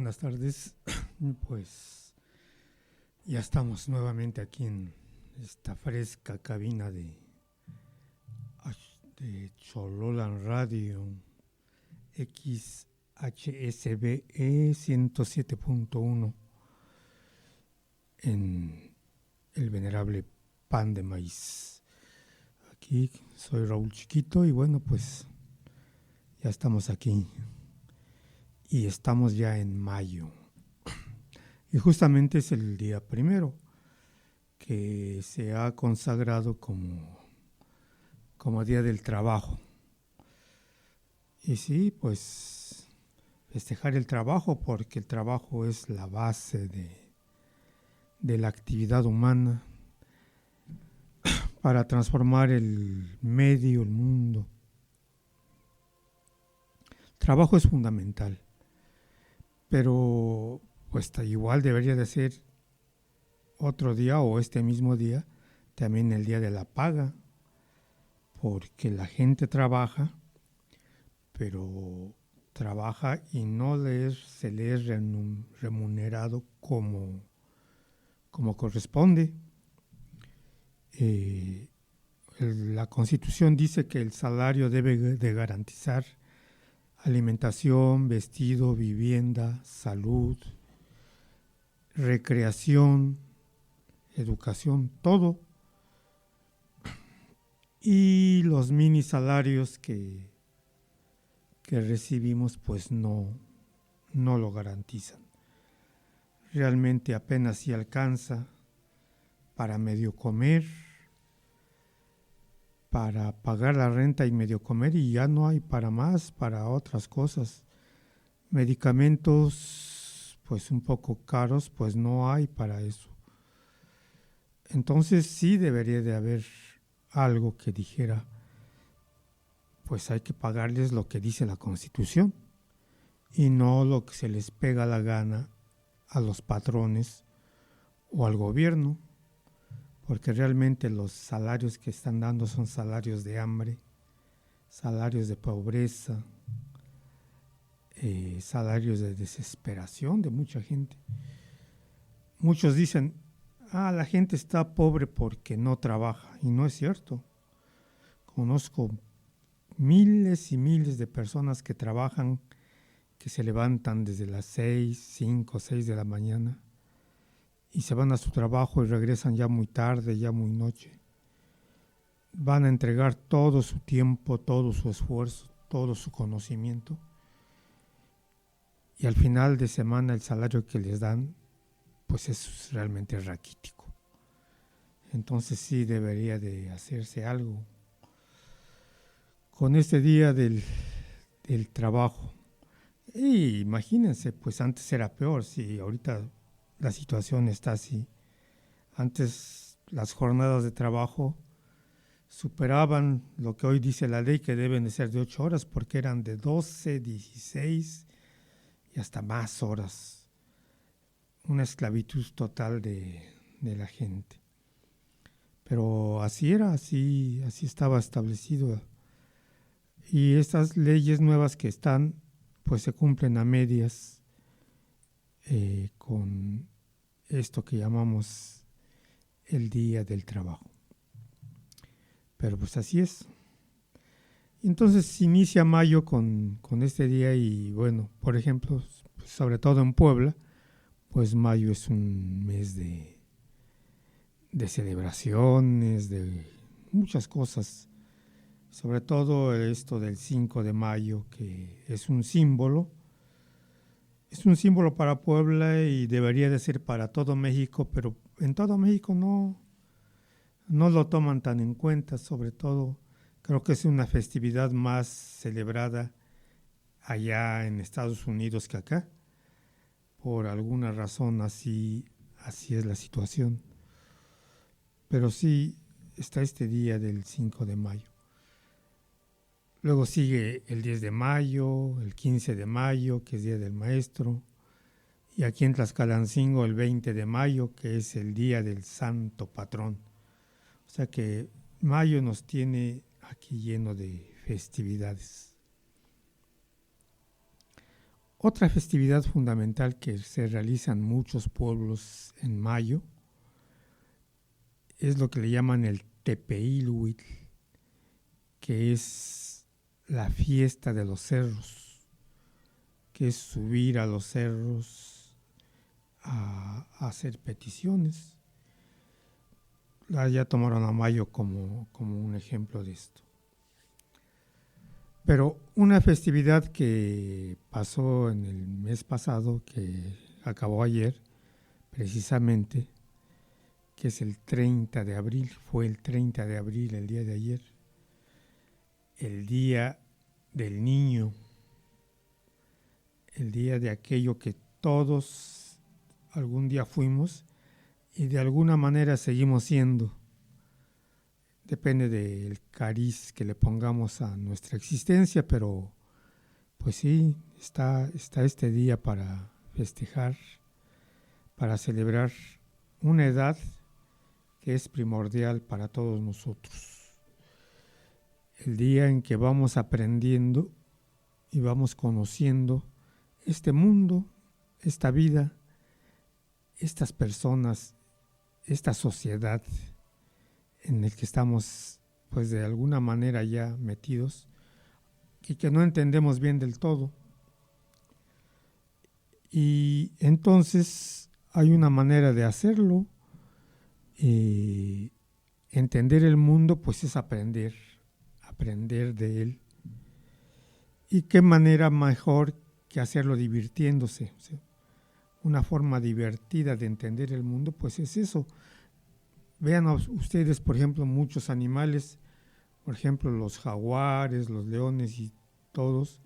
Buenas tardes. Pues ya estamos nuevamente aquí en esta fresca cabina de Chololan Radio XHSBE 107.1 en el venerable Pan de Maíz. Aquí soy Raúl Chiquito y bueno, pues ya estamos aquí y estamos ya en mayo. Y justamente es el día primero que se ha consagrado como Día del Trabajo. Y sí, pues festejar el trabajo, porque el trabajo es la base de la actividad humana para transformar el medio, el mundo. El trabajo es fundamental, pero pues igual debería de ser otro día o este mismo día también el día de la paga, porque la gente trabaja, pero trabaja y no se le es remunerado como corresponde. La Constitución dice que el salario debe de garantizar alimentación, vestido, vivienda, salud, recreación, educación, todo. Y los mini salarios que recibimos pues no lo garantizan. Realmente apenas si alcanza para medio comer, para pagar la renta y medio comer, y ya no hay para más, para otras cosas. Medicamentos pues un poco caros, pues no hay para eso. Entonces sí debería de haber algo que dijera, pues hay que pagarles lo que dice la Constitución y no lo que se les pega la gana a los patrones o al gobierno, porque realmente los salarios que están dando son salarios de hambre, salarios de pobreza, salarios de desesperación de mucha gente. Muchos dicen, la gente está pobre porque no trabaja, y no es cierto. Conozco miles y miles de personas que trabajan, que se levantan desde las 6, 5, 6 de la mañana y se van a su trabajo y regresan ya muy tarde, ya muy noche. Van a entregar todo su tiempo, todo su esfuerzo, todo su conocimiento, y al final de semana el salario que les dan pues es realmente raquítico. Entonces sí debería de hacerse algo con este día del trabajo. Y imagínense, pues antes era peor, si ahorita la situación está así. Antes las jornadas de trabajo superaban lo que hoy dice la ley, que deben de ser de 8 horas, porque eran de 12, 16 y hasta más horas. Una esclavitud total de la gente. Pero así era, así estaba establecido. Y estas leyes nuevas que están, pues se cumplen a medias con esto que llamamos el Día del Trabajo. Pero pues así es. Entonces inicia mayo con este día y bueno, por ejemplo, pues sobre todo en Puebla, pues mayo es un mes de celebraciones, de muchas cosas. Sobre todo esto del 5 de mayo, que es un símbolo para Puebla y debería de ser para todo México, pero en todo México no lo toman tan en cuenta. Sobre todo creo que es una festividad más celebrada allá en Estados Unidos que acá. Por alguna razón así es la situación. Pero sí está este día del 5 de mayo. Luego sigue el 10 de mayo, el 15 de mayo, que es Día del Maestro, y aquí en Tlaxcalancingo el 20 de mayo, que es el Día del Santo Patrón. O sea que mayo nos tiene aquí lleno de festividades. Otra festividad fundamental que se realiza en muchos pueblos en mayo es lo que le llaman el Tepeilhuitl, que es la fiesta de los cerros, que es subir a los cerros a hacer peticiones. Ya tomaron a mayo como un ejemplo de esto. Pero una festividad que pasó en el mes pasado, que acabó ayer, precisamente, que es el 30 de abril, fue el 30 de abril, el día de ayer, el día del niño, el día de aquello que todos algún día fuimos y de alguna manera seguimos siendo. Depende del cariz que le pongamos a nuestra existencia, pero pues sí, está este día para festejar, para celebrar una edad que es primordial para todos nosotros. El día en que vamos aprendiendo y vamos conociendo este mundo, esta vida, estas personas, esta sociedad en el que estamos pues de alguna manera ya metidos y que no entendemos bien del todo. Y entonces hay una manera de hacerlo. Entender el mundo pues es aprender de él. Y qué manera mejor que hacerlo divirtiéndose. O sea, una forma divertida de entender el mundo pues es eso. Vean ustedes, por ejemplo, muchos animales, por ejemplo, los jaguares, los leones y todos,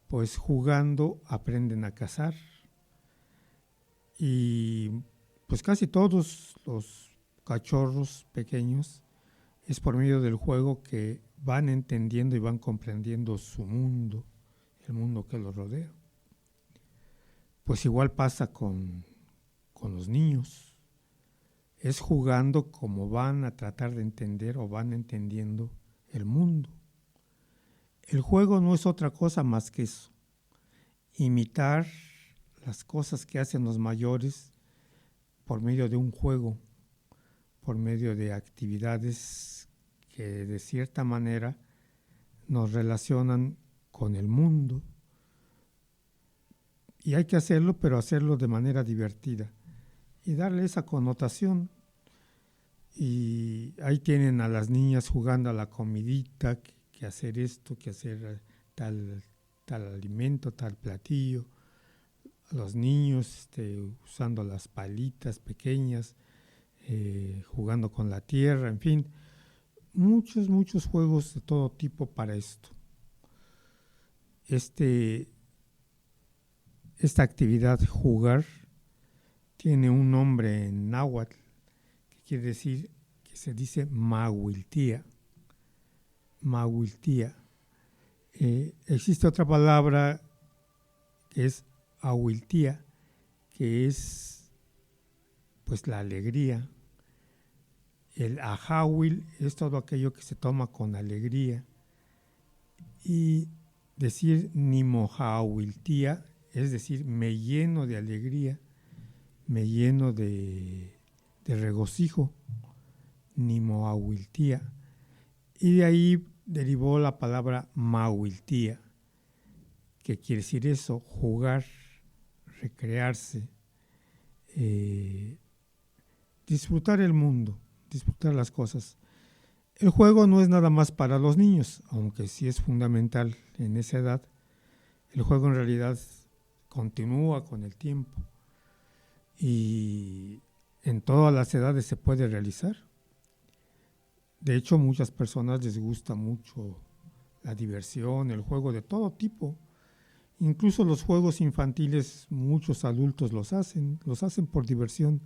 pues jugando aprenden a cazar. Y pues casi todos los cachorros pequeños es por medio del juego que van entendiendo y van comprendiendo su mundo, el mundo que los rodea. Pues igual pasa con los niños. Es jugando como van a tratar de entender o van entendiendo el mundo. El juego no es otra cosa más que eso. Imitar las cosas que hacen los mayores por medio de un juego, por medio de actividades que de cierta manera nos relacionan con el mundo. Y hay que hacerlo, pero hacerlo de manera divertida y darle esa connotación. Y ahí tienen a las niñas jugando a la comidita, que hacer esto, que hacer tal alimento, tal platillo. A los niños usando las palitas pequeñas, jugando con la tierra, en fin, muchos juegos de todo tipo para esto. Esta actividad, jugar, tiene un nombre en náhuatl, que quiere decir, que se dice mahuiltía. Existe otra palabra que es ahuiltía, que es pues la alegría. El ajahuil es todo aquello que se toma con alegría. Y decir nimojahuiltía es decir, me lleno de alegría, me lleno de regocijo, nimoahuiltía. Y de ahí derivó la palabra mahuiltía, que quiere decir eso, jugar, recrearse, disfrutar el mundo, disfrutar las cosas. El juego no es nada más para los niños, aunque sí es fundamental en esa edad. El juego en realidad continúa con el tiempo y en todas las edades se puede realizar. De hecho, muchas personas les gusta mucho la diversión, el juego de todo tipo. Incluso los juegos infantiles, muchos adultos los hacen por diversión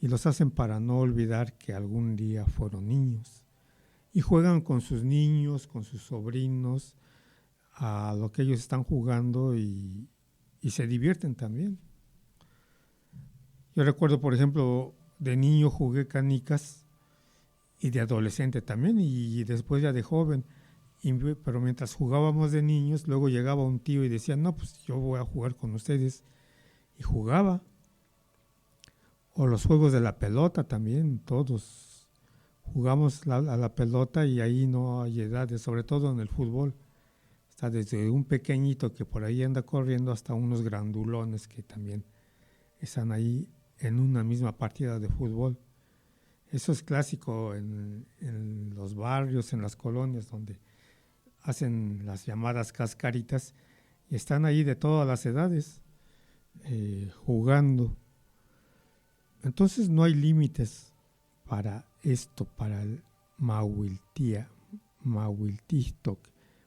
y los hacen para no olvidar que algún día fueron niños. Y juegan con sus niños, con sus sobrinos, a lo que ellos están jugando y se divierten también. Yo recuerdo, por ejemplo, de niño jugué canicas y de adolescente también y después ya de joven. pero mientras jugábamos de niños, luego llegaba un tío y decía, no, pues yo voy a jugar con ustedes. Y jugaba. O los juegos de la pelota también, todos jugamos a la pelota y ahí no hay edades, sobre todo en el fútbol. Está desde un pequeñito que por ahí anda corriendo hasta unos grandulones que también están ahí en una misma partida de fútbol. Eso es clásico en los barrios, en las colonias, donde hacen las llamadas cascaritas y están ahí de todas las edades jugando. Entonces no hay límites para esto, para el Mahuiltistok,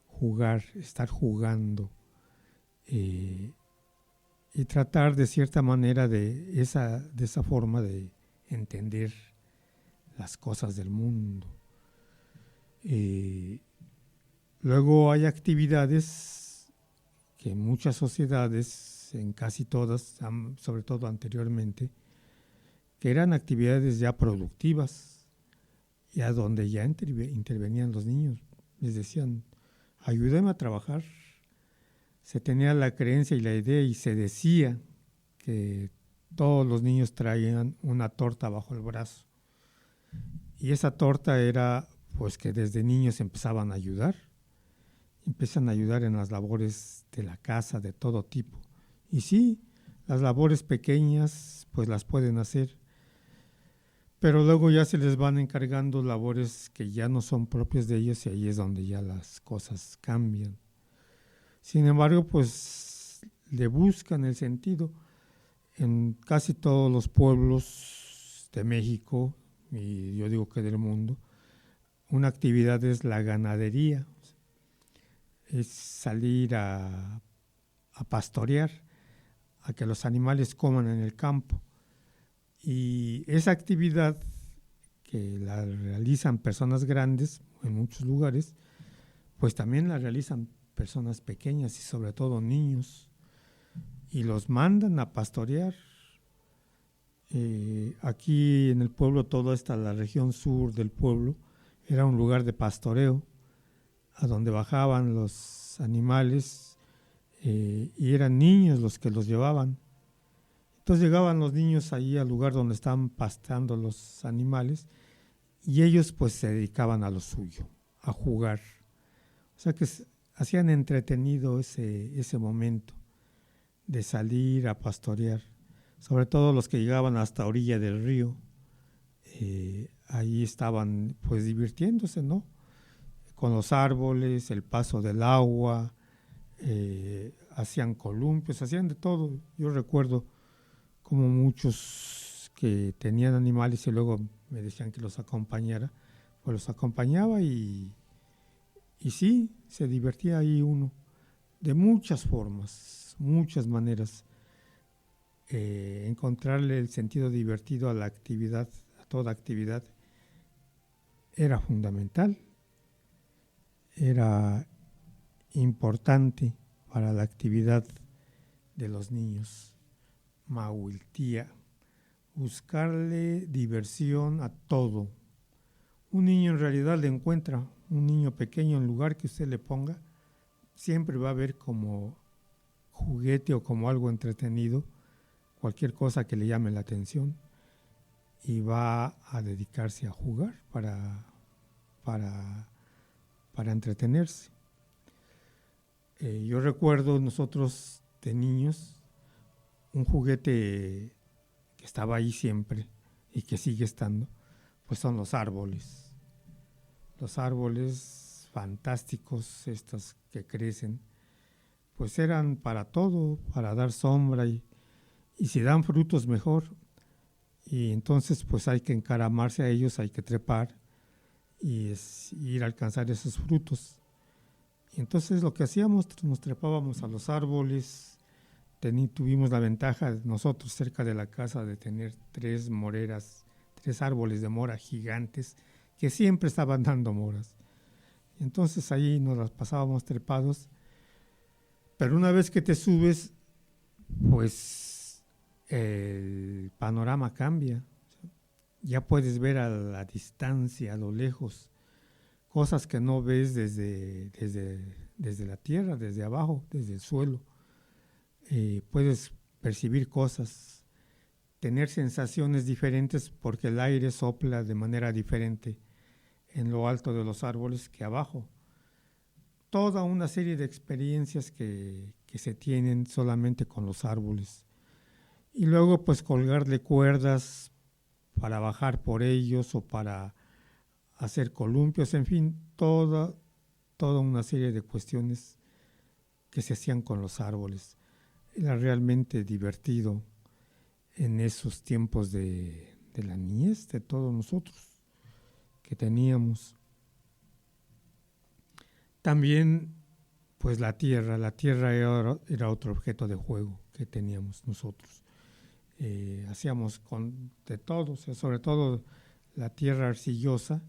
jugar, estar jugando y tratar de cierta manera de esa forma de entender las cosas del mundo. Luego hay actividades que en muchas sociedades, en casi todas, sobre todo anteriormente, que eran actividades ya productivas, ya donde ya intervenían los niños. Les decían, ayúdenme a trabajar. Se tenía la creencia y la idea y se decía que todos los niños traían una torta bajo el brazo. Y esa torta era pues que desde niños empezaban a ayudar. Empiezan a ayudar en las labores de la casa de todo tipo. Y sí, las labores pequeñas pues las pueden hacer, pero luego ya se les van encargando labores que ya no son propias de ellos y ahí es donde ya las cosas cambian. Sin embargo, pues le buscan el sentido. En casi todos los pueblos de México, y yo digo que del mundo, una actividad es la ganadería, es salir a pastorear, a que los animales coman en el campo. Y esa actividad que la realizan personas grandes en muchos lugares, pues también la realizan personas pequeñas y sobre todo niños, y los mandan a pastorear. Aquí en el pueblo, toda la región sur del pueblo, era un lugar de pastoreo, a donde bajaban los animales y eran niños los que los llevaban. Entonces llegaban los niños ahí al lugar donde estaban pastando los animales y ellos pues se dedicaban a lo suyo, a jugar. O sea que hacían entretenido ese momento de salir a pastorear, sobre todo los que llegaban hasta orilla del río. Ahí estaban pues divirtiéndose, ¿no? Con los árboles, el paso del agua, hacían columpios, hacían de todo. Yo recuerdo como muchos que tenían animales y luego me decían que los acompañara, pues los acompañaba y sí, se divertía ahí uno de muchas formas, muchas maneras. Encontrarle el sentido divertido a la actividad, a toda actividad, era fundamental, era importante para la actividad de los niños. Mahuiltía, buscarle diversión a todo. Un niño en realidad le encuentra, un niño pequeño en lugar que usted le ponga, siempre va a ver como juguete o como algo entretenido, cualquier cosa que le llame la atención y va a dedicarse a jugar para entretenerse. Yo recuerdo nosotros de niños, un juguete que estaba ahí siempre y que sigue estando, pues son los árboles. Los árboles fantásticos, estos que crecen, pues eran para todo, para dar sombra y si dan frutos mejor. Y entonces pues hay que encaramarse a ellos, hay que trepar y ir a alcanzar esos frutos. Y entonces lo que hacíamos, nos trepábamos a los árboles. Tuvimos la ventaja nosotros cerca de la casa de tener 3 árboles de mora gigantes que siempre estaban dando moras. Entonces ahí nos las pasábamos trepados, pero una vez que te subes, pues el panorama cambia. Ya puedes ver a la distancia, a lo lejos, cosas que no ves desde la tierra, desde abajo, desde el suelo. Puedes percibir cosas, tener sensaciones diferentes porque el aire sopla de manera diferente en lo alto de los árboles que abajo. Toda una serie de experiencias que se tienen solamente con los árboles. Y luego pues colgarle cuerdas para bajar por ellos o para hacer columpios, en fin, toda una serie de cuestiones que se hacían con los árboles. Era realmente divertido en esos tiempos de la niñez de todos nosotros que teníamos. También, pues la tierra era otro objeto de juego que teníamos nosotros. Hacíamos de todo, o sea, sobre todo la tierra arcillosa,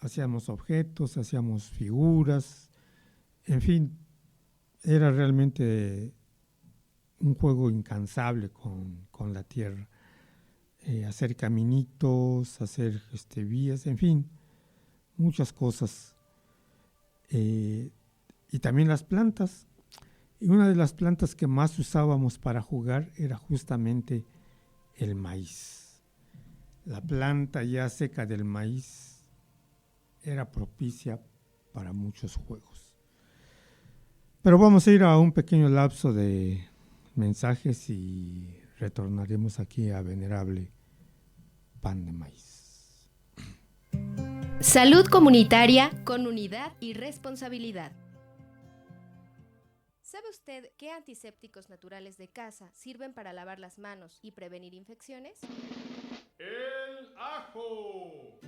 hacíamos objetos, hacíamos figuras, en fin, era realmente un juego incansable con la tierra. Hacer caminitos, hacer vías, en fin, muchas cosas. Y también las plantas. Y una de las plantas que más usábamos para jugar era justamente el maíz. La planta ya seca del maíz era propicia para muchos juegos. Pero vamos a ir a un pequeño lapso de mensajes y retornaremos aquí a Venerable Pan de Maíz. Salud comunitaria con unidad y responsabilidad. ¿Sabe usted qué antisépticos naturales de casa sirven para lavar las manos y prevenir infecciones? ¡El ajo!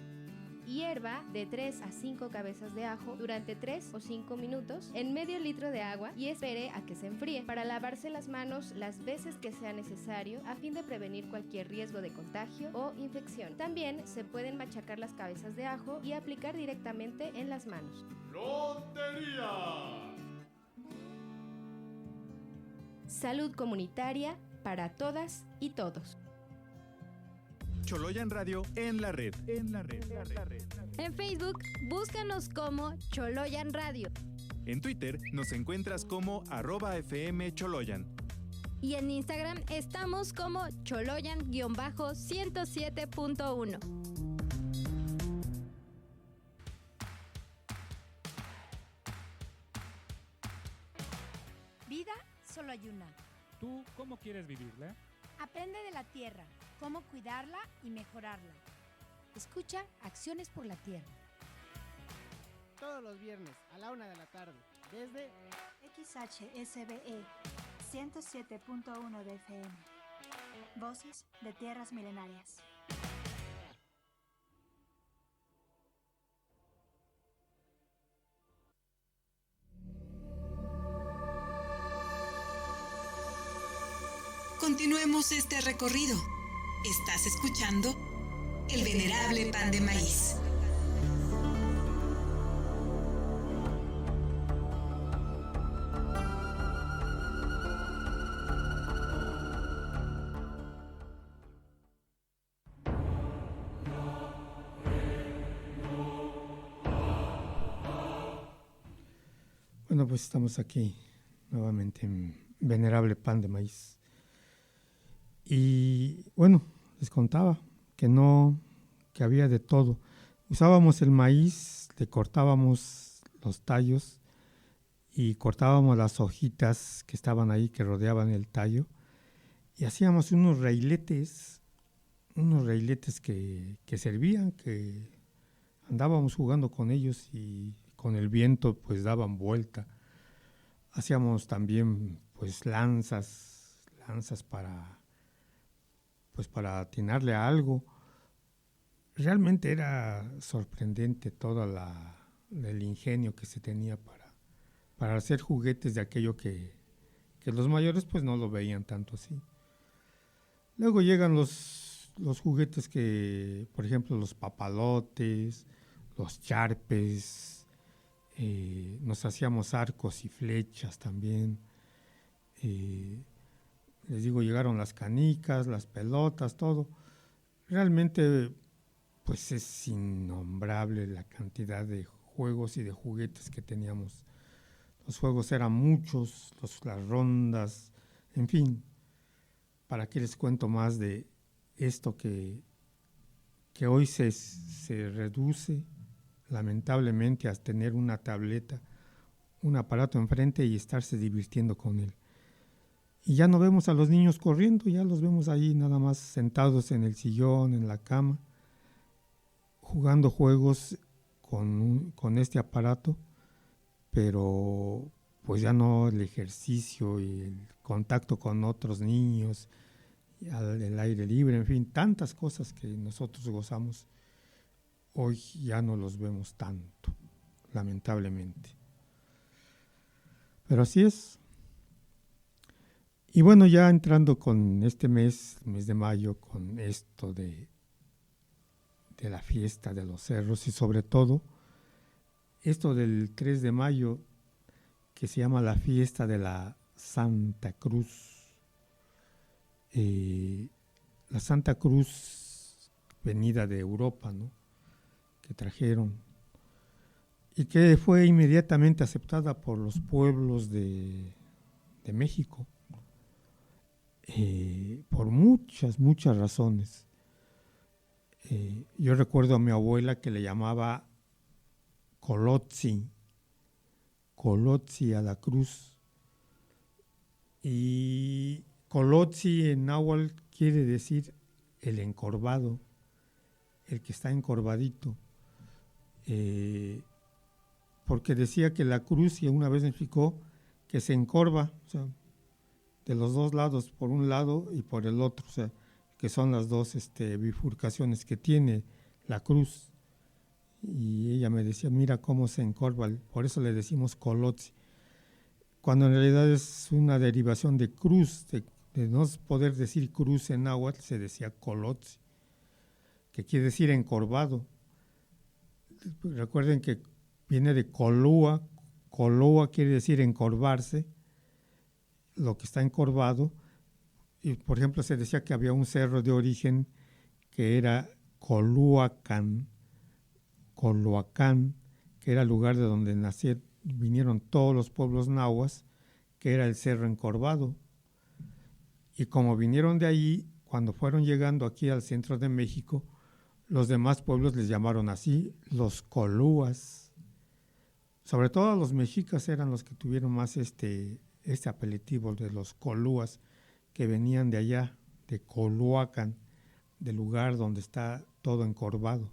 Hierva de 3 a 5 cabezas de ajo durante 3 o 5 minutos en medio litro de agua y espere a que se enfríe para lavarse las manos las veces que sea necesario a fin de prevenir cualquier riesgo de contagio o infección. También se pueden machacar las cabezas de ajo y aplicar directamente en las manos. ¡Lotería! Salud comunitaria para todas y todos. Choloyan Radio en la red. En Facebook, búscanos como Choloyan Radio. En Twitter nos encuentras como @FMCholoyan. Y en Instagram estamos como Choloyan-107.1. Vida solo hay una. ¿Tú cómo quieres vivirla? Aprende de la tierra, cómo cuidarla y mejorarla. Escucha Acciones por la Tierra. Todos los viernes a la 1 de la tarde, desde XHSBE 107.1 de FM. Voces de Tierras Milenarias. Continuemos este recorrido. Estás escuchando El Venerable Pan de Maíz. Bueno, pues estamos aquí nuevamente en Venerable Pan de Maíz. Y bueno, les contaba que había de todo. Usábamos el maíz, le cortábamos los tallos y cortábamos las hojitas que estaban ahí, que rodeaban el tallo, y hacíamos unos reiletes que servían, que andábamos jugando con ellos y con el viento pues daban vuelta. Hacíamos también pues lanzas para atinarle a algo. Realmente era sorprendente todo el ingenio que se tenía para hacer juguetes de aquello que los mayores pues no lo veían tanto así. Luego llegan los juguetes que, por ejemplo, los papalotes, los charpes, nos hacíamos arcos y flechas también. Les digo, llegaron las canicas, las pelotas, todo. Realmente, pues es innombrable la cantidad de juegos y de juguetes que teníamos. Los juegos eran muchos, las rondas, en fin. ¿Para qué les cuento más de esto que hoy se reduce lamentablemente a tener una tableta, un aparato enfrente y estarse divirtiendo con él? Y ya no vemos a los niños corriendo, ya los vemos ahí nada más sentados en el sillón, en la cama, jugando juegos con este aparato, pero pues ya no el ejercicio y el contacto con otros niños, el aire libre, en fin, tantas cosas que nosotros gozamos, hoy ya no los vemos tanto, lamentablemente. Pero así es. Y bueno, ya entrando con este mes de mayo, con esto de la fiesta de los cerros y sobre todo esto del 3 de mayo que se llama la fiesta de la Santa Cruz. La Santa Cruz venida de Europa, ¿no? Que trajeron y que fue inmediatamente aceptada por los pueblos de México por muchas razones. Yo recuerdo a mi abuela que le llamaba Colotzi a la cruz, y Colotzi en náhuatl quiere decir el encorvado, el que está encorvadito, porque decía que la cruz, y una vez me explicó, que se encorva, o sea, de los dos lados, por un lado y por el otro, o sea, que son las dos bifurcaciones que tiene la cruz. Y ella me decía, mira cómo se encorva, por eso le decimos Colotzi, cuando en realidad es una derivación de cruz, de no poder decir cruz en náhuatl, se decía Colotzi, que quiere decir encorvado. Recuerden que viene de Colúa quiere decir encorvarse, lo que está encorvado. Y por ejemplo se decía que había un cerro de origen que era Coloacán, que era el lugar de donde vinieron todos los pueblos nahuas, que era el cerro encorvado. Y como vinieron de ahí, cuando fueron llegando aquí al centro de México, los demás pueblos les llamaron así, los colúas. Sobre todo los mexicas eran los que tuvieron más este apelativo de los colúas, que venían de allá, de Coloacán, del lugar donde está todo encorvado.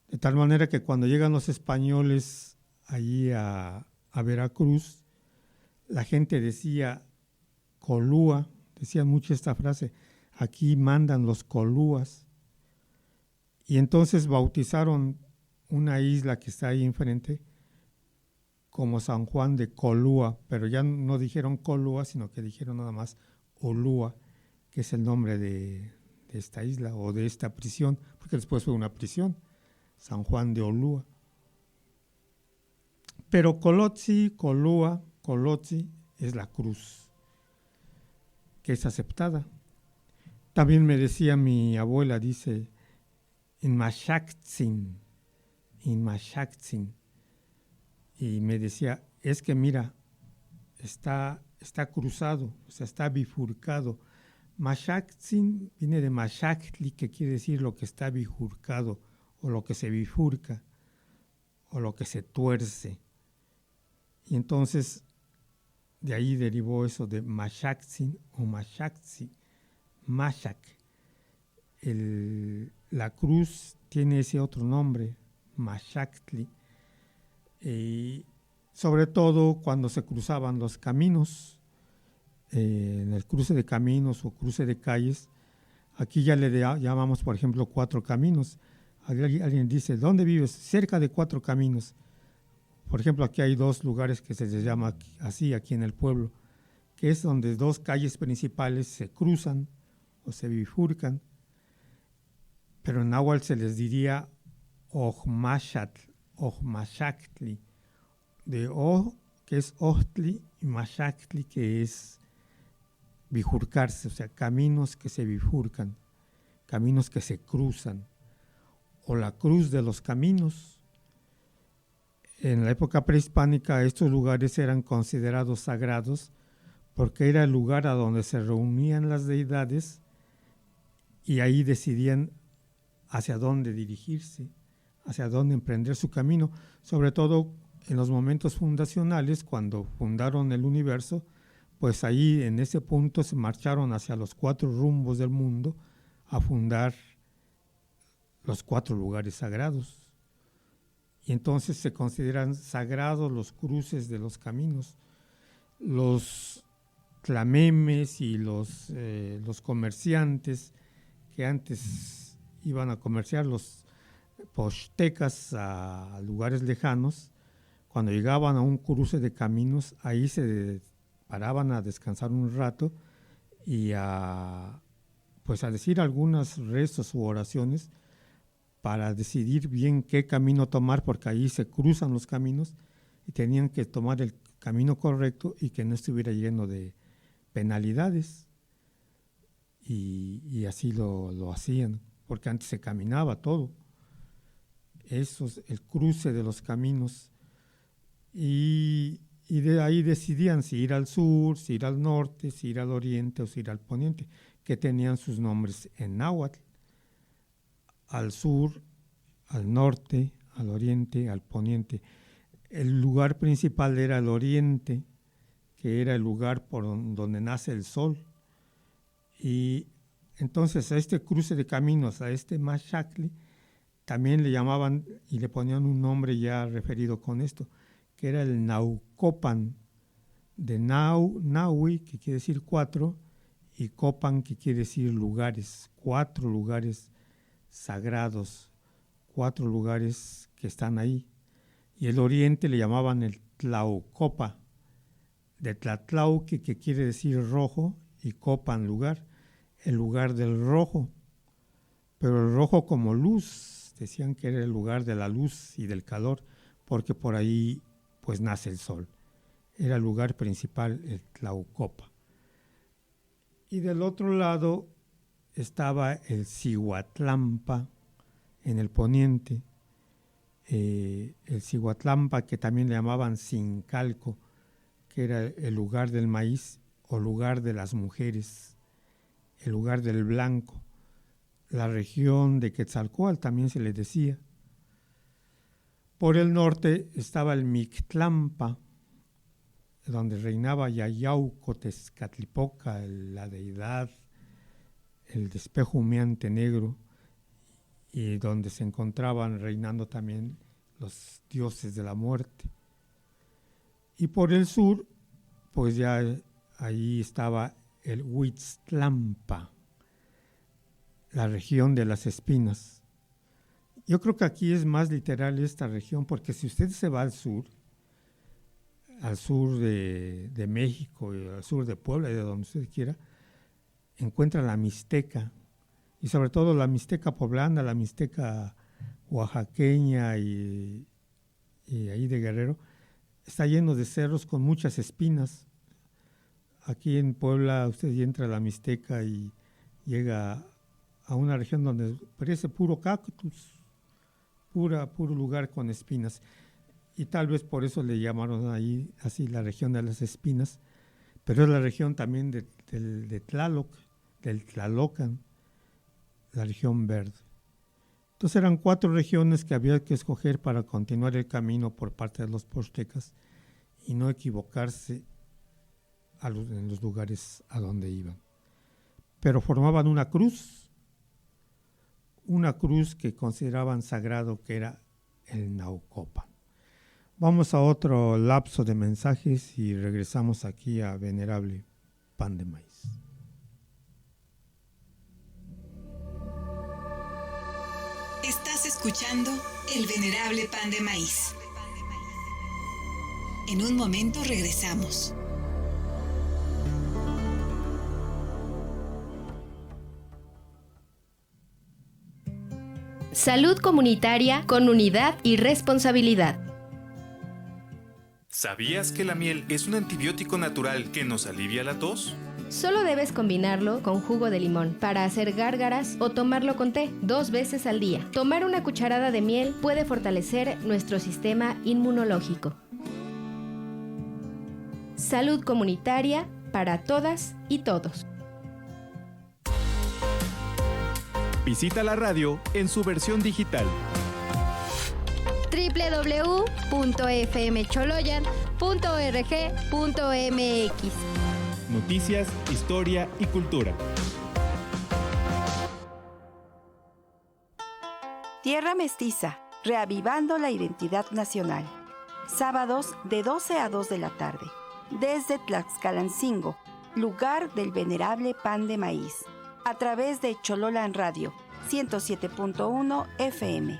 De tal manera que cuando llegan los españoles allí a Veracruz, la gente decía Colúa, decía mucho esta frase, aquí mandan los colúas. Y entonces bautizaron una isla que está ahí enfrente como San Juan de Colúa, pero ya no dijeron Colúa, sino que dijeron nada más Olúa, que es el nombre de esta isla o de esta prisión, porque después fue una prisión, San Juan de Olúa. Pero Colotzi, Colúa, Colotzi es la cruz, que es aceptada. También me decía mi abuela, dice, in Maxaxtzin, y me decía, es que mira, está cruzado, o sea, está bifurcado. Maxaxtzin viene de Maxaxtli, que quiere decir lo que está bifurcado, o lo que se bifurca, o lo que se tuerce. Y entonces, de ahí derivó eso de Maxaxtzin o Maxaxtli, Maxac. La cruz tiene ese otro nombre, Maxaxtli. Y sobre todo cuando se cruzaban los caminos, en el cruce de caminos o cruce de calles, aquí ya le llamamos, por ejemplo, 4 caminos. Alguien dice, ¿dónde vives? Cerca de 4 caminos. Por ejemplo, aquí hay 2 lugares que se les llama así, aquí en el pueblo, que es donde 2 calles principales se cruzan o se bifurcan, pero en náhuatl se les diría Maxaxtli, de O, que es Ochtli, y Maxaxtli, que es bifurcarse, o sea, caminos que se bifurcan, caminos que se cruzan, o la cruz de los caminos, en la época prehispánica estos lugares eran considerados sagrados porque era el lugar a donde se reunían las deidades y ahí decidían hacia dónde dirigirse, hacia dónde emprender su camino, sobre todo en los momentos fundacionales, cuando fundaron el universo, pues ahí en ese punto se marcharon hacia los 4 rumbos del mundo a fundar los 4 lugares sagrados. Y entonces se consideran sagrados los cruces de los caminos. Los tlamemes y los comerciantes que antes iban a comerciar, los pochtecas a lugares lejanos, cuando llegaban a un cruce de caminos, ahí se paraban a descansar un rato y a decir algunos rezos u oraciones para decidir bien qué camino tomar, porque ahí se cruzan los caminos y tenían que tomar el camino correcto y que no estuviera lleno de penalidades. Y así lo hacían, porque antes se caminaba todo. Eso es el cruce de los caminos. Y de ahí decidían si ir al sur, si ir al norte, si ir al oriente o si ir al poniente, que tenían sus nombres en náhuatl. Al sur, al norte, al oriente, al poniente. El lugar principal era el oriente, que era el lugar por donde nace el sol. Y entonces a este cruce de caminos, a este Maxacli, también le llamaban y le ponían un nombre ya referido con esto, que era el Naucopan, de Nahui, que quiere decir 4, y Copan, que quiere decir lugares, 4 lugares sagrados, 4 lugares que están ahí. Y el oriente le llamaban el Tlaucopa, de Tlatlauque, que quiere decir rojo, y Copan, lugar, el lugar del rojo. Pero el rojo como luz, decían que era el lugar de la luz y del calor, porque por ahí pues nace el sol. Era el lugar principal, el Tlaucopa. Y del otro lado estaba el Cihuatlampa, en el poniente. El Cihuatlampa, que también le llamaban Sincalco, que era el lugar del maíz o lugar de las mujeres, el lugar del blanco. La región de Quetzalcóatl también se le decía. Por el norte estaba el Mictlampa, donde reinaba Yayauco Tezcatlipoca, la deidad, el despejo humeante negro, y donde se encontraban reinando también los dioses de la muerte. Y por el sur, pues ya ahí estaba el Huitztlampa, la región de las espinas. Yo creo que aquí es más literal esta región, porque si usted se va al sur de México, y al sur de Puebla, y de donde usted quiera, encuentra la Mixteca, y sobre todo la Mixteca poblana, la Mixteca oaxaqueña y ahí de Guerrero, está lleno de cerros con muchas espinas. Aquí en Puebla usted entra a la Mixteca y llega a una región donde parece puro cactus, puro lugar con espinas. Y tal vez por eso le llamaron ahí así la región de las espinas, pero es la región también de Tlaloc, del Tlalocan, la región verde. Entonces eran 4 regiones que había que escoger para continuar el camino por parte de los pochtecas y no equivocarse en los lugares a donde iban. Pero formaban una cruz que consideraban sagrado, que era el Naucopan. Vamos a otro lapso de mensajes y regresamos aquí a Venerable Pan de Maíz. Estás escuchando El Venerable Pan de Maíz. En un momento regresamos. Salud comunitaria con unidad y responsabilidad. ¿Sabías que la miel es un antibiótico natural que nos alivia la tos? Solo debes combinarlo con jugo de limón para hacer gárgaras o tomarlo con té 2 veces al día. Tomar una cucharada de miel puede fortalecer nuestro sistema inmunológico. Salud comunitaria para todas y todos. Visita la radio en su versión digital. www.fmcholoyan.org.mx. Noticias, historia y cultura. Tierra Mestiza, reavivando la identidad nacional. Sábados de 12 a 2 de la tarde. Desde Tlaxcalancingo, lugar del venerable pan de maíz. A través de Chololan Radio, 107.1 FM.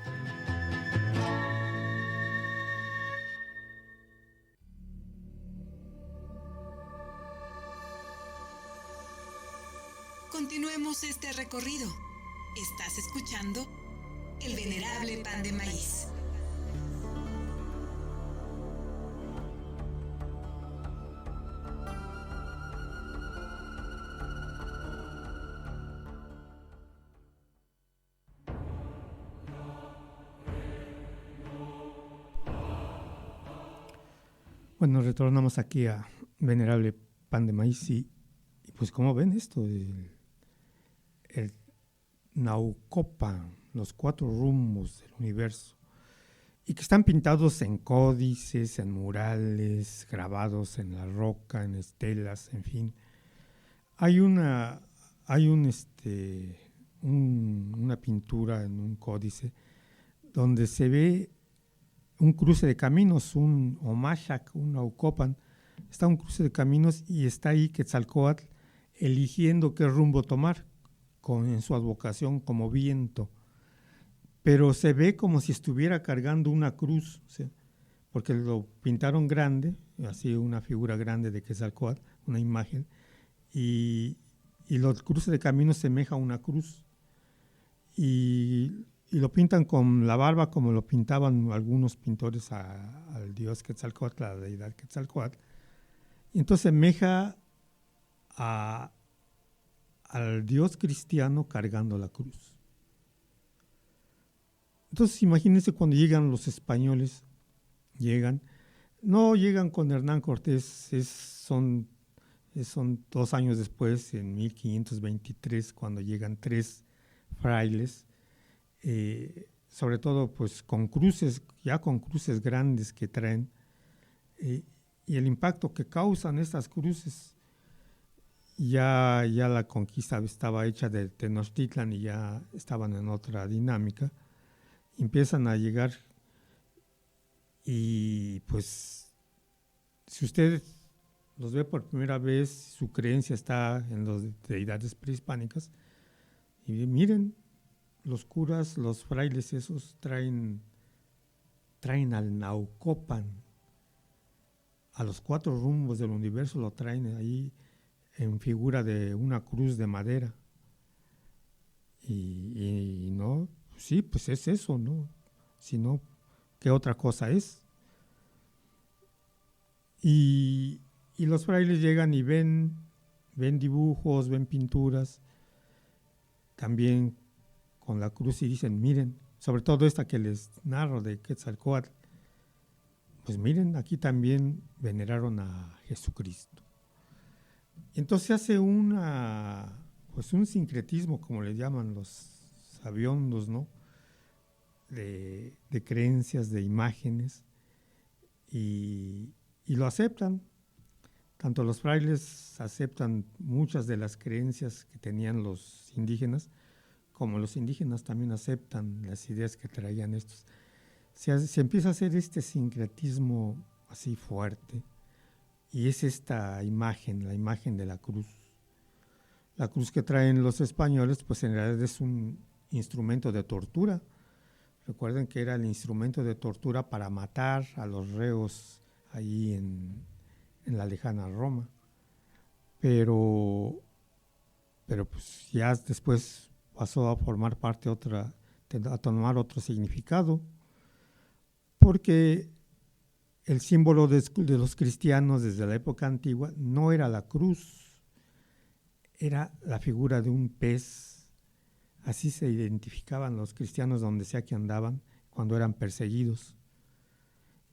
Continuemos este recorrido. Estás escuchando El Venerable Pan de Maíz. Bueno, retornamos aquí a Venerable Pan de Maíz y pues como ven esto, el Naucopan, los 4 rumbos del universo, y que están pintados en códices, en murales, grabados en la roca, en estelas, en fin. Hay una pintura en un códice donde se ve un cruce de caminos, un Omaxac, un Naucopan. Está un cruce de caminos y está ahí Quetzalcóatl eligiendo qué rumbo tomar en su advocación como viento. Pero se ve como si estuviera cargando una cruz, ¿sí? Porque lo pintaron grande, así una figura grande de Quetzalcóatl, una imagen, y los cruces de caminos semeja una cruz. Y lo pintan con la barba como lo pintaban algunos pintores al dios Quetzalcóatl, a la deidad Quetzalcóatl. Y entonces semeja al dios cristiano cargando la cruz. Entonces imagínense cuando llegan los españoles, no llegan con Hernán Cortés, son 2 años después, en 1523, cuando llegan 3 frailes, sobre todo pues con cruces grandes que traen, y el impacto que causan estas cruces. Ya la conquista estaba hecha de Tenochtitlan y ya estaban en otra dinámica. Empiezan a llegar y pues si usted los ve por primera vez, su creencia está en las deidades prehispánicas. Y miren, los curas, los frailes esos traen al Naucopan, a los 4 rumbos del universo lo traen ahí en figura de una cruz de madera. Y no, sí, pues es eso, ¿no? Si no, ¿qué otra cosa es? Y los frailes llegan y ven dibujos, ven pinturas, también con la cruz, y dicen, miren, sobre todo esta que les narro de Quetzalcóatl, pues miren, aquí también veneraron a Jesucristo. Entonces hace un sincretismo, como le llaman los sabiondos, ¿no? De creencias, de imágenes, y lo aceptan. Tanto los frailes aceptan muchas de las creencias que tenían los indígenas, como los indígenas también aceptan las ideas que traían estos. Se empieza a hacer este sincretismo así fuerte, y es esta imagen, la imagen de la cruz. La cruz que traen los españoles, pues en realidad es un instrumento de tortura. Recuerden que era el instrumento de tortura para matar a los reos ahí en la lejana Roma. Pero pues ya después pasó a formar parte a tomar otro significado, porque el símbolo de los cristianos desde la época antigua no era la cruz, era la figura de un pez. Así se identificaban los cristianos donde sea que andaban cuando eran perseguidos.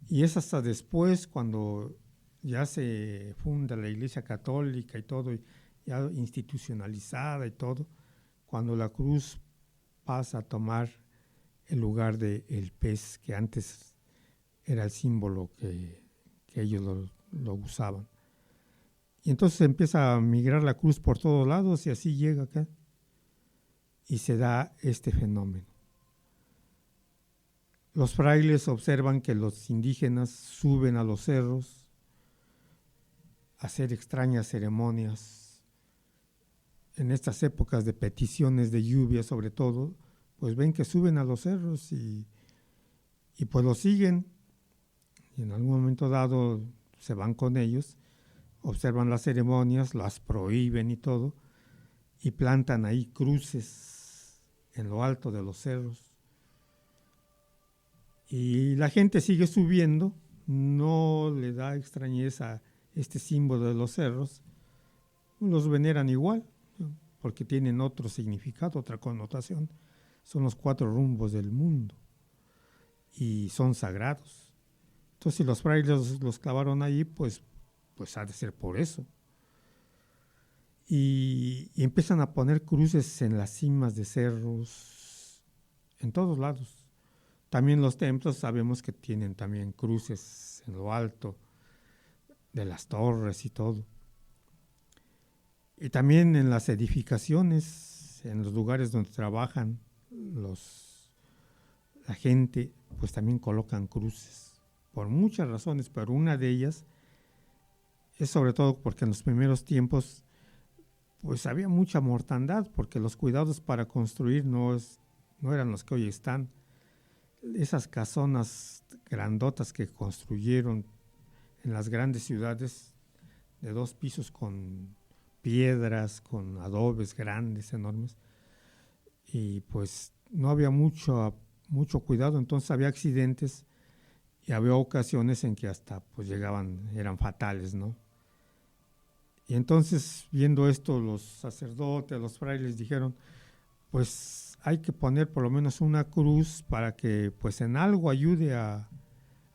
Y es hasta después, cuando ya se funda la Iglesia Católica y todo, ya institucionalizada y todo, cuando la cruz pasa a tomar el lugar del pez, que antes era el símbolo que ellos lo usaban. Y entonces empieza a migrar la cruz por todos lados y así llega acá. Y se da este fenómeno. Los frailes observan que los indígenas suben a los cerros a hacer extrañas ceremonias. En estas épocas de peticiones de lluvia, sobre todo, pues ven que suben a los cerros y pues los siguen. Y en algún momento dado se van con ellos, observan las ceremonias, las prohíben y todo, y plantan ahí cruces en lo alto de los cerros. Y la gente sigue subiendo, no le da extrañeza a este símbolo de los cerros, los veneran igual, porque tienen otro significado, otra connotación. Son los 4 rumbos del mundo y son sagrados. Entonces, si los frailes los clavaron ahí, pues ha de ser por eso. Y empiezan a poner cruces en las cimas de cerros, en todos lados. También los templos sabemos que tienen también cruces en lo alto de las torres y todo. Y también en las edificaciones, en los lugares donde trabajan la gente, pues también colocan cruces, por muchas razones, pero una de ellas es sobre todo porque en los primeros tiempos pues había mucha mortandad, porque los cuidados para construir no eran los que hoy están. Esas casonas grandotas que construyeron en las grandes ciudades de 2 pisos con piedras, con adobes grandes, enormes, y pues no había mucho cuidado, entonces había accidentes y había ocasiones en que hasta pues eran fatales, ¿no? Y entonces, viendo esto, los sacerdotes, los frailes dijeron, pues hay que poner por lo menos una cruz para que pues en algo ayude a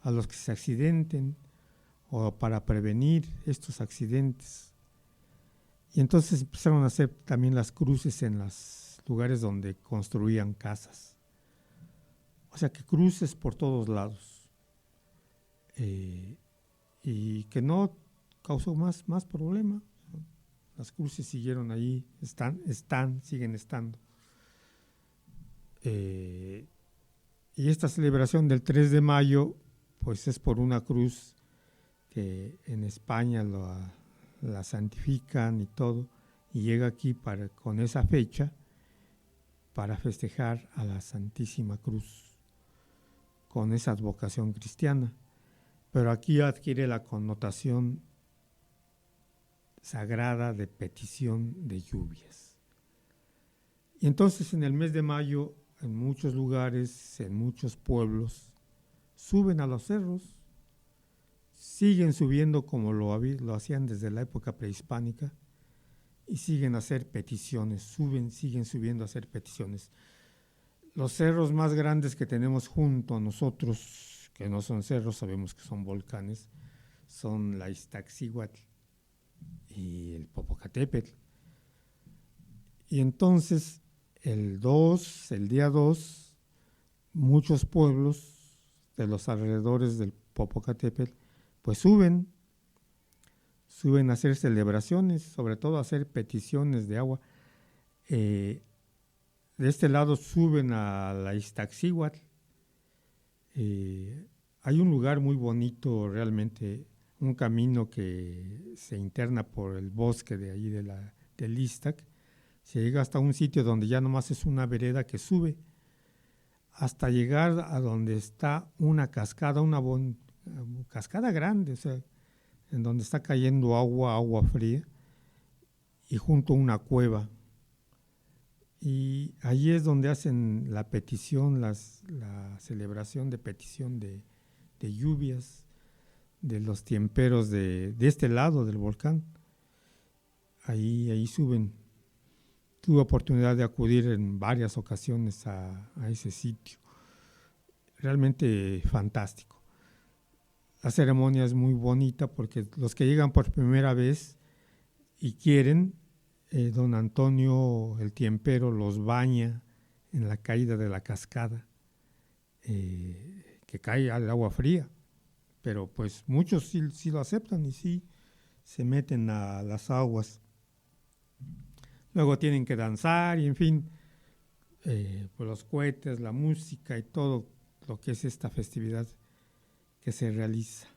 los que se accidenten o para prevenir estos accidentes. Y entonces empezaron a hacer también las cruces en los lugares donde construían casas. O sea que cruces por todos lados. Y que no causó más problema. Las cruces siguieron ahí, siguen estando. Y esta celebración del 3 de mayo, pues es por una cruz que en España la santifican y todo, y llega aquí con esa fecha para festejar a la Santísima Cruz, con esa advocación cristiana. Pero aquí adquiere la connotación sagrada de petición de lluvias. Y entonces en el mes de mayo, en muchos lugares, en muchos pueblos, suben a los cerros, siguen subiendo como lo hacían desde la época prehispánica, y siguen a hacer peticiones, siguen subiendo a hacer peticiones. Los cerros más grandes que tenemos junto a nosotros, que no son cerros, sabemos que son volcanes, son la Iztaccíhuatl y el Popocatépetl. Y entonces el día 2, muchos pueblos de los alrededores del Popocatépetl pues suben a hacer celebraciones, sobre todo a hacer peticiones de agua. De este lado suben a la Iztaccíhuatl. Hay un lugar muy bonito realmente, un camino que se interna por el bosque de ahí del Iztac. Se llega hasta un sitio donde ya nomás es una vereda que sube hasta llegar a donde está una cascada, una cascada grande, o sea, en donde está cayendo agua fría, y junto a una cueva. Y allí es donde hacen la petición, la celebración de petición de lluvias, de los tiemperos de este lado del volcán. ahí suben. Tuve oportunidad de acudir en varias ocasiones a ese sitio. Realmente fantástico. La ceremonia es muy bonita porque los que llegan por primera vez y quieren, don Antonio el tiempero los baña en la caída de la cascada, que cae al agua fría, pero pues muchos sí lo aceptan y sí se meten a las aguas. Luego tienen que danzar y en fin, pues los cohetes, la música y todo lo que es esta festividad que se realiza.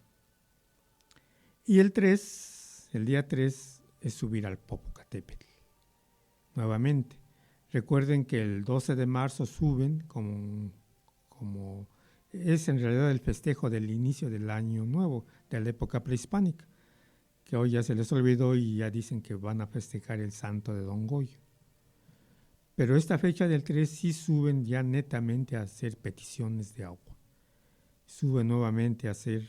Y el día 3, es subir al Popocatépetl. Nuevamente, recuerden que el 12 de marzo suben como es en realidad el festejo del inicio del año nuevo, de la época prehispánica, que hoy ya se les olvidó y ya dicen que van a festejar el santo de Don Goyo. Pero esta fecha del 3 sí suben ya netamente a hacer peticiones de agua. Suben nuevamente a hacer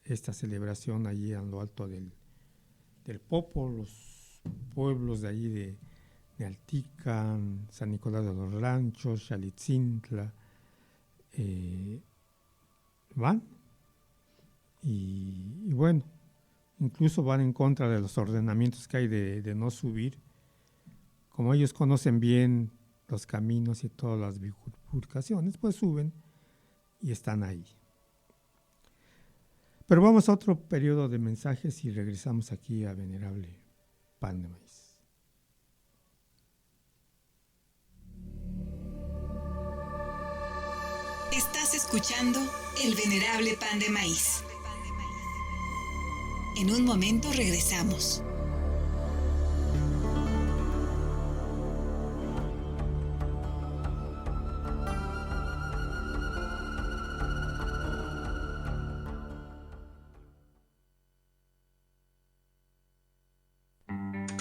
esta celebración allí en lo alto del Popo, los pueblos de allí de Altican, San Nicolás de los Ranchos, Xalitzintla, van y bueno, incluso van en contra de los ordenamientos que hay de no subir. Como ellos conocen bien los caminos y todas las bifurcaciones, pues suben y están ahí. Pero vamos a otro periodo de mensajes y regresamos aquí a Venerable Pan de Maíz. Estás escuchando El Venerable Pan de Maíz. En un momento regresamos.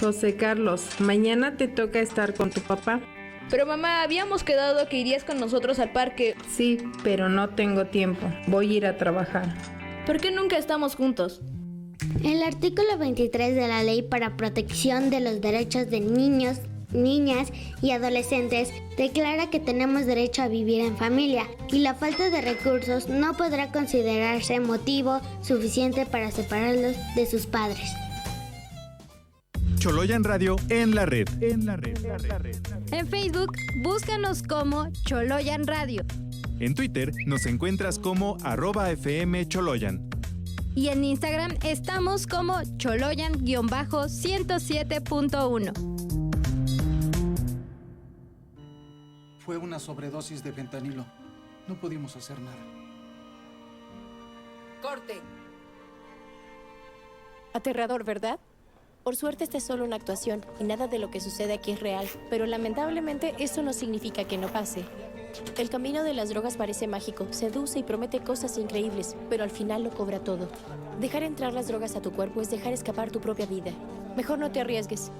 José Carlos, mañana te toca estar con tu papá. Pero mamá, habíamos quedado que irías con nosotros al parque. Sí, pero no tengo tiempo. Voy a ir a trabajar. ¿Por qué nunca estamos juntos? El artículo 23 de la Ley para Protección de los Derechos de Niños, Niñas y Adolescentes declara que tenemos derecho a vivir en familia y la falta de recursos no podrá considerarse motivo suficiente para separarlos de sus padres. Choloyan Radio en la red. En Facebook, búscanos como Choloyan Radio. En Twitter nos encuentras como @FMCholoyan. Y en Instagram estamos como Choloyan-107.1. Fue una sobredosis de fentanilo. No pudimos hacer nada. ¡Corte! Aterrador, ¿verdad? Por suerte esta es solo una actuación y nada de lo que sucede aquí es real, pero lamentablemente eso no significa que no pase. El camino de las drogas parece mágico, seduce y promete cosas increíbles, pero al final lo cobra todo. Dejar entrar las drogas a tu cuerpo es dejar escapar tu propia vida. Mejor no te arriesgues.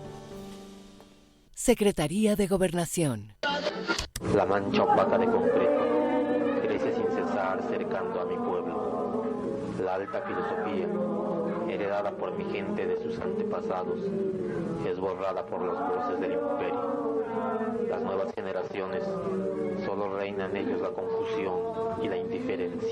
Secretaría de Gobernación. La mancha opaca de concreto crece sin cesar cercando a mi pueblo. La alta filosofía, heredada por mi gente de sus antepasados, es borrada por las voces del imperio. Las nuevas generaciones solo reina en ellos la confusión y la indiferencia.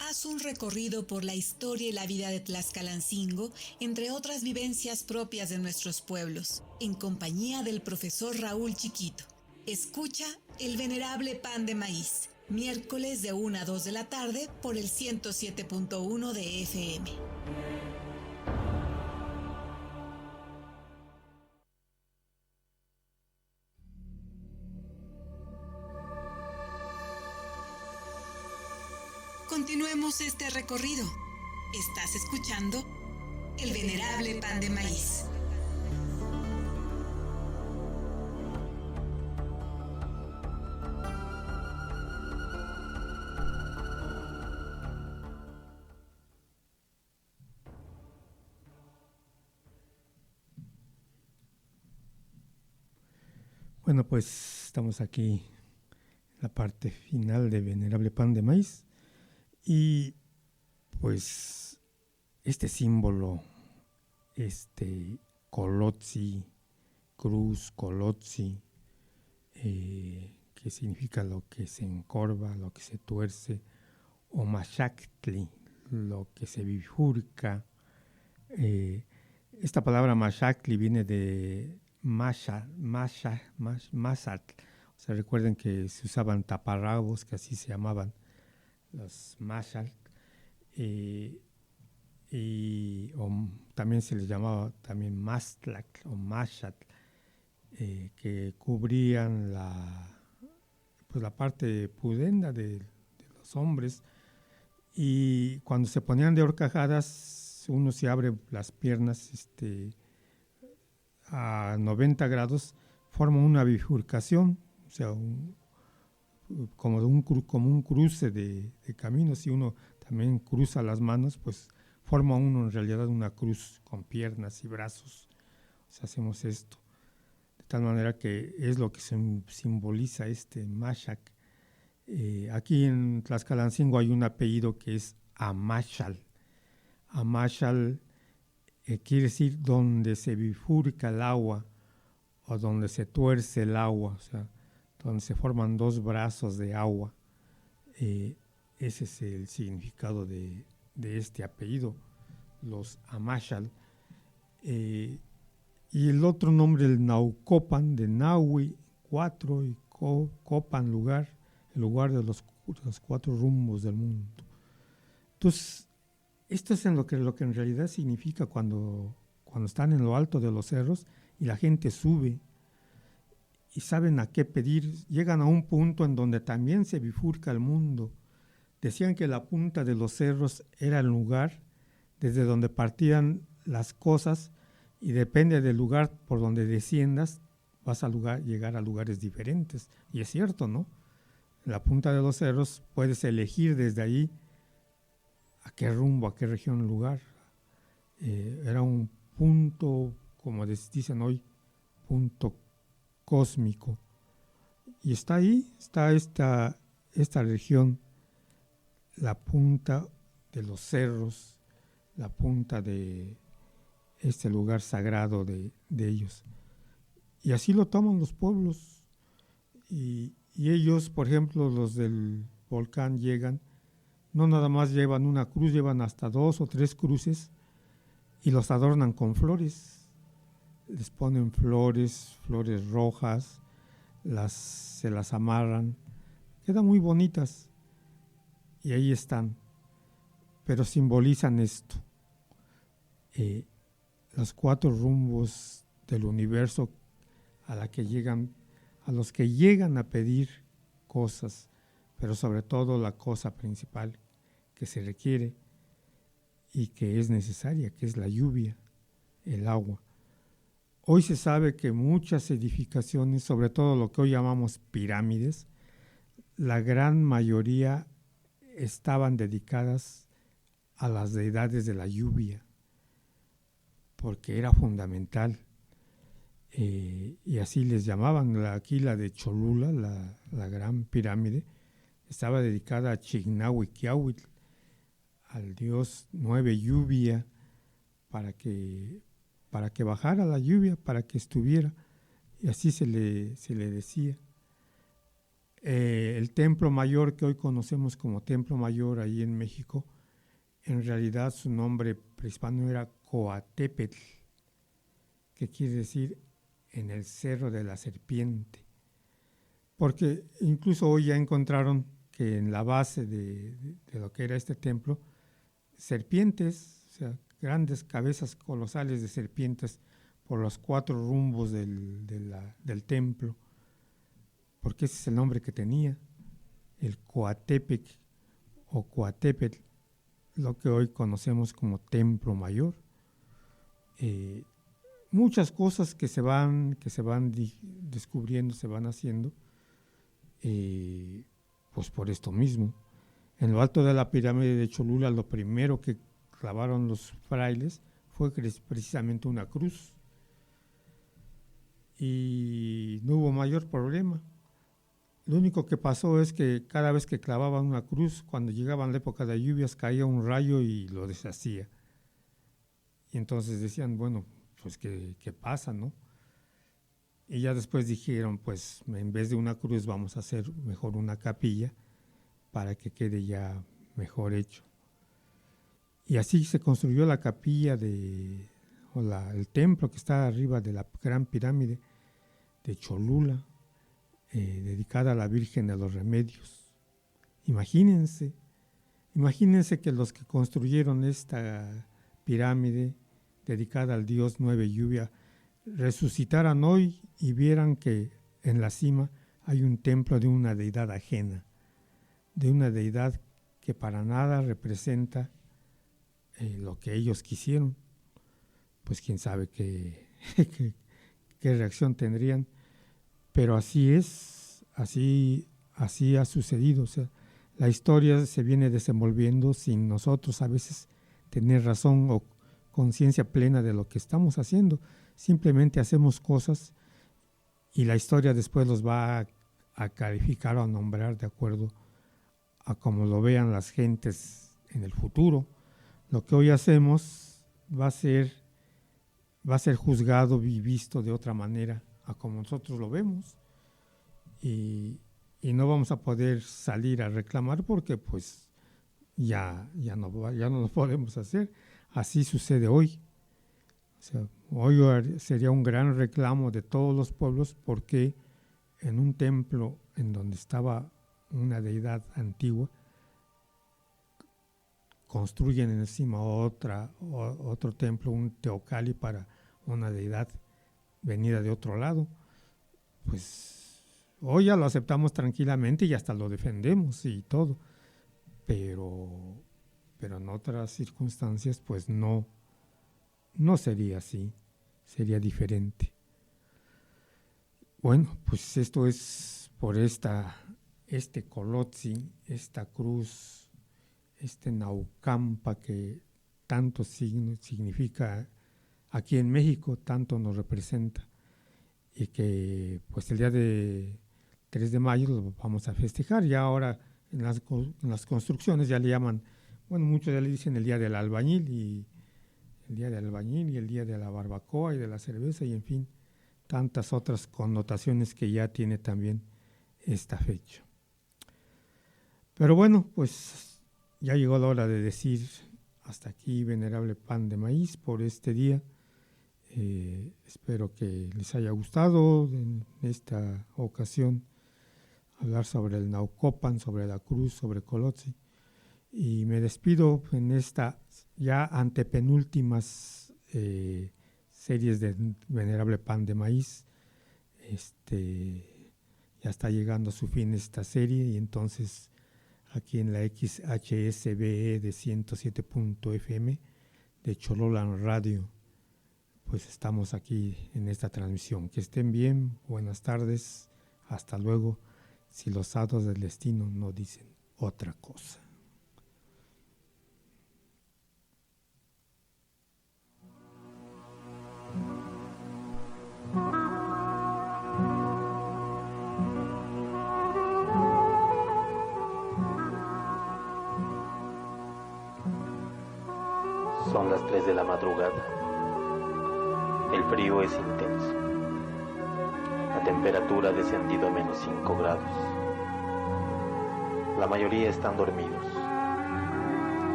Haz un recorrido por la historia y la vida de Tlaxcalancingo, entre otras vivencias propias de nuestros pueblos, en compañía del profesor Raúl Chiquito. Escucha El Venerable Pan de Maíz, miércoles de 1 a 2 de la tarde por el 107.1 de FM. Continuemos este recorrido. Estás escuchando El Venerable Pan de Maíz. Bueno, pues estamos aquí en la parte final de Venerable Pan de Maíz y pues este símbolo Colotzi, cruz, colotzi, que significa lo que se encorva, lo que se tuerce, o mashactli, lo que se bifurca. Esta palabra mashactli viene de masatl. O sea, recuerden que se usaban taparrabos, que así se llamaban los mashal, o también se les llamaba también mastlac o mashat, que cubrían la parte pudenda de los hombres, y cuando se ponían de horcajadas, uno se abre las piernas a 90 grados, forma una bifurcación, o sea, como un cruce de caminos. Si uno también cruza las manos, pues forma uno en realidad una cruz con piernas y brazos. O sea, hacemos esto. De tal manera que es lo que simboliza Mashak. Aquí en Tlaxcalancingo hay un apellido que es Amachal. Amachal quiere decir donde se bifurca el agua o donde se tuerce el agua, o sea, donde se forman dos brazos de agua. Ese es el significado de este apellido, los Amachal. Y el otro nombre, el Naucopan, de Nahui, 4, y Copan, lugar, el lugar de los 4 rumbos del mundo. Entonces, esto es lo que en realidad significa cuando están en lo alto de los cerros y la gente sube y saben a qué pedir. Llegan a un punto en donde también se bifurca el mundo. Decían que la punta de los cerros era el lugar desde donde partían las cosas, y depende del lugar por donde desciendas, vas a llegar a lugares diferentes. Y es cierto, ¿no? En la punta de los cerros puedes elegir desde ahí a qué rumbo, a qué región, lugar. Era un punto, como dicen hoy, punto cósmico. Y está ahí, está esta región, la punta de los cerros, la punta de este lugar sagrado de ellos. Y así lo toman los pueblos. Y ellos, por ejemplo, los del volcán llegan, no nada más llevan una cruz, llevan hasta 2 o 3 cruces y los adornan con flores. Les ponen flores rojas, se las amarran, quedan muy bonitas y ahí están, pero simbolizan esto, los 4 rumbos del universo a los que llegan a pedir cosas, pero sobre todo la cosa principal que se requiere y que es necesaria, que es la lluvia, el agua. Hoy se sabe que muchas edificaciones, sobre todo lo que hoy llamamos pirámides, la gran mayoría estaban dedicadas a las deidades de la lluvia, porque era fundamental. Y así les llamaban. Aquí la de Cholula, la gran pirámide, estaba dedicada a Chignahuiquiahuitl, al dios 9 lluvia, para que bajara la lluvia, para que estuviera, y así se le decía. El templo mayor que hoy conocemos como templo mayor ahí en México, en realidad su nombre prehispano era Coatepetl, que quiere decir en el cerro de la serpiente, porque incluso hoy ya encontraron que en la base de lo que era este templo, serpientes, o sea, grandes cabezas colosales de serpientes por los 4 rumbos del templo, porque ese es el nombre que tenía, el Coatepec o Coatepetl, lo que hoy conocemos como Templo Mayor. Muchas cosas que se van descubriendo, se van haciendo, pues por esto mismo. En lo alto de la pirámide de Cholula, lo primero que clavaron los frailes fue precisamente una cruz, y no hubo mayor problema. Lo único que pasó es que cada vez que clavaban una cruz, cuando llegaban la época de lluvias, caía un rayo y lo deshacía. Y entonces decían, bueno, pues ¿qué pasa, no? Y ya después dijeron, pues en vez de una cruz vamos a hacer mejor una capilla para que quede ya mejor hecho. Y así se construyó la capilla el templo que está arriba de la Gran Pirámide de Cholula, dedicada a la Virgen de los Remedios. Imagínense que los que construyeron esta pirámide dedicada al dios Nueve Lluvia resucitaran hoy y vieran que en la cima hay un templo de una deidad ajena, de una deidad que para nada representa lo que ellos quisieron. Pues quién sabe qué reacción tendrían, pero así es, así ha sucedido. O sea, la historia se viene desenvolviendo sin nosotros a veces tener razón o conciencia plena de lo que estamos haciendo. Simplemente hacemos cosas y la historia después los va a calificar o a nombrar de acuerdo a cómo lo vean las gentes en el futuro. Lo que hoy hacemos va a ser juzgado y visto de otra manera a como nosotros lo vemos, y no vamos a poder salir a reclamar porque pues ya no lo podemos hacer. Así sucede hoy. O sea, hoy sería un gran reclamo de todos los pueblos porque en un templo en donde estaba una deidad antigua construyen encima otro templo, un teocalli para una deidad venida de otro lado. Pues hoy ya lo aceptamos tranquilamente y hasta lo defendemos y todo, pero en otras circunstancias pues no sería así, sería diferente. Bueno, pues esto es por este Colotzi, esta cruz, este Naucampa que tanto significa aquí en México, tanto nos representa, y que pues el día de 3 de mayo lo vamos a festejar. Ya ahora en las construcciones ya le llaman, bueno, muchos ya le dicen el día del albañil y el día de la barbacoa y de la cerveza y en fin, tantas otras connotaciones que ya tiene también esta fecha. Pero bueno, pues ya llegó la hora de decir hasta aquí, venerable pan de maíz, por este día. Espero que les haya gustado en esta ocasión hablar sobre el Naucopan, sobre la cruz, sobre Colotzi. Y me despido en esta ya antepenúltimas series de Venerable Pan de Maíz. Ya está llegando a su fin esta serie y entonces aquí en la XHSBE de 107.fm de Chololan Radio, pues estamos aquí en esta transmisión. Que estén bien, buenas tardes, hasta luego, si los hados del destino no dicen otra cosa. Son las 3 de la madrugada. El frío es intenso. La temperatura ha descendido a -5 grados. La mayoría están dormidos.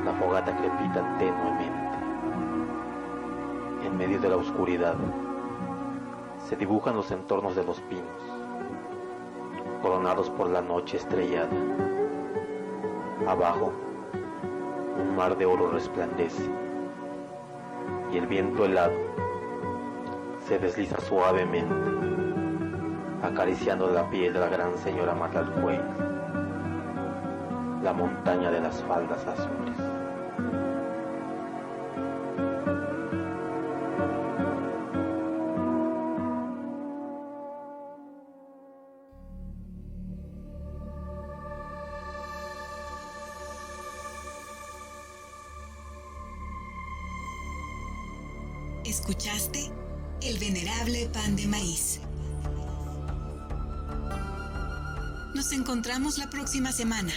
La fogata crepita tenuemente. En medio de la oscuridad se dibujan los entornos de los pinos, coronados por la noche estrellada. Abajo, un mar de oro resplandece, y el viento helado se desliza suavemente, acariciando la piel de la gran señora Matalcuey, la montaña de las faldas azules. ¿Escuchaste? El venerable pan de maíz. Nos encontramos la próxima semana.